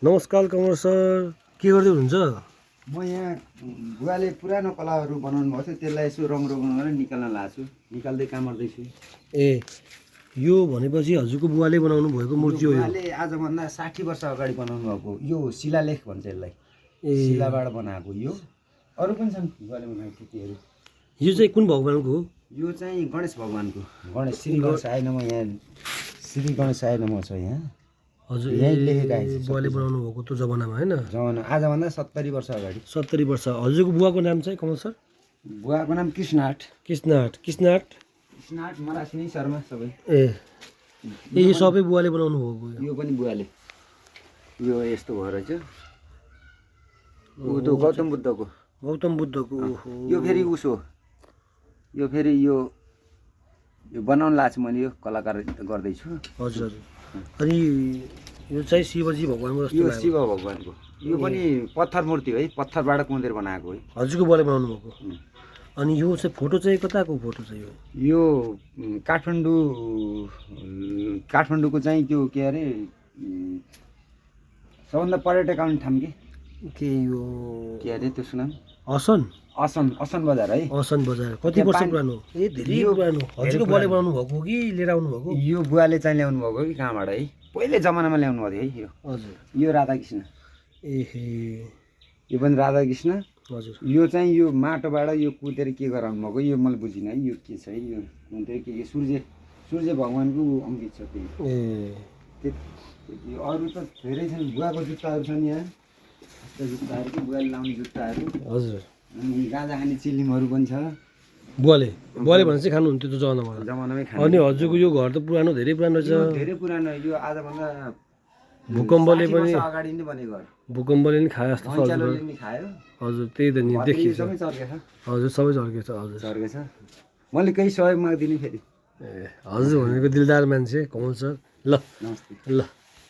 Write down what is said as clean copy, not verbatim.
नमस्कार कमल सर, के गर्दै हुनुहुन्छ? म यहाँ बुवाले पुरानो कलाहरू बनाउनु भएको थियो, त्यसलाई यसो रङ गरेर निकाल्न लाग्छु, निकाल्दै काम गर्दैछु। ए, यो भनेपछि हजुरको बुवाले बनाउनु भएको मूर्ति हो यो? बुवाले आजभन्दा 60 वर्ष अगाडि बनाउनु भएको यो शिलालेख भन्छ यसलाई। शिलाबाट बनाएको यो। अरू पनि छन् बुवाले बनाएको कृतिहरू। यो चाहिँ कुन भगवानको हो? यो चाहिँ गणेश भगवानको। गणेश श्री गणेशाय नमः। यहाँ श्री गणेशाय नमः छ यहाँ। हजुर यही लेखेको आइछ। बुवाले बनाउनु भएको त्यो जमानामा हैन? जमाना आजभन्दा 70 वर्ष अगाडि। 70 वर्ष। हजुरको बुवाको नाम चाहिँ कमल सर? बुवाको नाम कृष्णहाट। कृष्णहाट मरासिनी शर्मा सबै। ए, यो सबै बुवाले बनाउनु भएको? यो पनि बुवाले। यो यस्तो भएर चाहिँ त्यो गौतम बुद्धको। गौतम बुद्धको। यो फेरि उसो। यो फेरि यो बनाउन लाग्छु मैले, यो कलाकार गर्दैछु। हजुर। अनि यो चाहिँ शिवजी भगवानको जस्तो यो लाग्यो। शिव भगवानको। यो पनि पत्थर मूर्ति है, पत्थरबाट कुँदेर बनाएको है। हजुरको बुवाले बनाउनु भएको। अनि यो चाहिँ फोटो चाहिँ कताको फोटो चाहिँ यो काठमाडौँको चाहिँ त्यो के अरे सबभन्दा पर्यटक आउने ठाउँ के यो के अरे त्यसको नाम? असन बजार है। असन बजार। कति वर्ष पुरानो? ए, धेरै पुरानो। हजुरको बुवाले बनाउनु भएको कि लिएर आउनु भएको? यो बुवाले चाहिँ ल्याउनु भएको कि कहाँबाट है, पहिले जमानामा ल्याउनु भएको है यो। हजुर। यो राधाकृष्ण। एहे, यो पनि राधाकृष्ण। हजुर। यो चाहिँ यो माटोबाट यो कुदेर के गराउनु भएको यो मैले बुझिनँ है। यो के छ है, यो कुदेर के सूर्य भगवानको अङ्कित छ त्यही। त्यति अरू त धेरै छन्। बुवाको जुत्ताहरू छन् यहाँ, जुत्ताहरू कि बुवाले लाउने जुत्ताहरू। हजुर। अनि गाँजा खाने चिलिमहरू पनि छ। बुवाले भने चाहिँ खानुहुन्थ्यो त्यो जमानामै खानु। अनि हजुरको यो घर त पुरानो, धेरै पुरानो छ। धेरै पुरानो। यो आजभन्दा भूकम्पले पनि अगाडि नै बनेको घर। भूकम्पले नि खायो जस्तो छ। भैँचालोले नि खायो। हजुर, त्यही त नि देखिन्छ। सबै चर्केछ। हजुर, सबै चर्केछ। हजुर, चर्केछ। मैले केही सहयोग माग्दिनँ फेरि। ए, हजुर भनेको दिलदार मान्छे कमल सर। ल नमस्ते। ल।